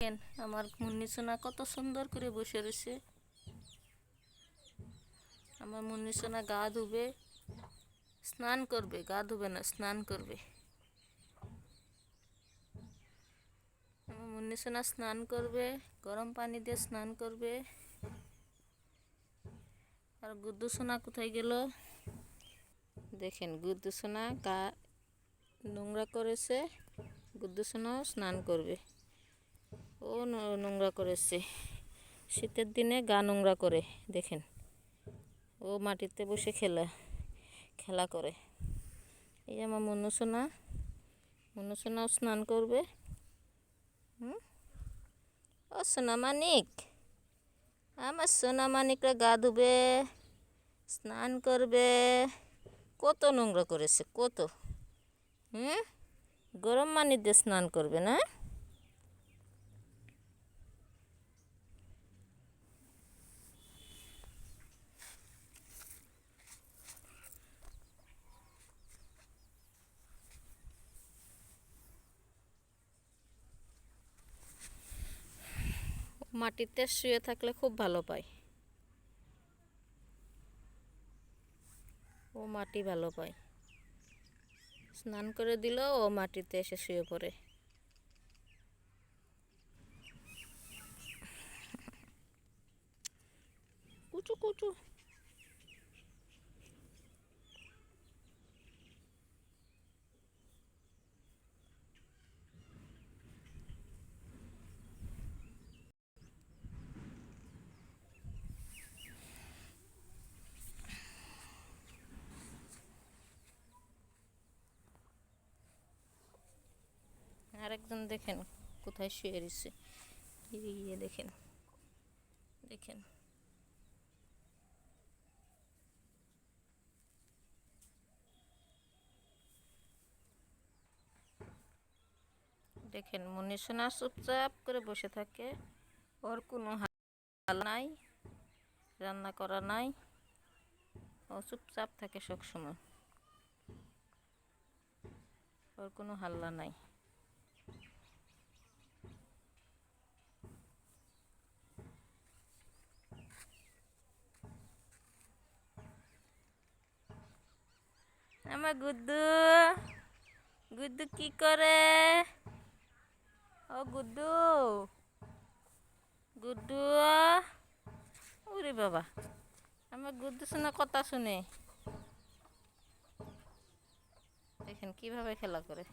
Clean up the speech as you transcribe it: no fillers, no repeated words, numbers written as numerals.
দেখেন আমার মুন্নি সোনা কত সুন্দর করে বসে রয়েছে। আমার মুন্নি সোনা গা ধুবে, স্নান করবে, গা ধুবে না, স্নান করবে। আমার মুন্নি সোনা স্নান করবে, গরম পানি দিয়ে স্নান করবে। আর গুদ্দু সোনা কোথায় গেল? দেখেন গুদ্দু সোনা গা নোংরা করেছে, গুদ্দু সোনাও স্নান করবে। ও নোংরা করেছে, শীতের দিনে গা নোংরা করে। দেখেন ও মাটিতে বসে খেলা করে। এই আমার মুন্নু সোনাও স্নান করবে। ও সোনা মানিক, আমার সোনা মানিকরা গা ধুবে, স্নান করবে। কত নোংরা করেছে, কত। গরম পানি দিয়ে স্নান করবে না? মাটিতে শুয়ে থাকলে খুব ভালো পায়, ও মাটি ভালো পায়। স্নান করে দিলেও ও মাটিতে এসে শুয়ে পড়ে। কুচু কুচু। আরেকজন দেখেন কোথায় শুয়ে রয়েছে, দেখেন দেখেন। দেখেন মুন্নি সোনা চুপচাপ করে বসে থাকে, ওর কোনো হাল নাই, রান্না করা নাই, ও চুপচাপ থাকে সবসময়, ওর কোনো হাল্লা নাই। আমার গুদ্দু গুদ্দু কি করে? ও গুদ্দু, গুদ্দু, ওরে বাবা, আমার গুদ্দু সোনা কথা শুনে। দেখেন কিভাবে খেলা করে।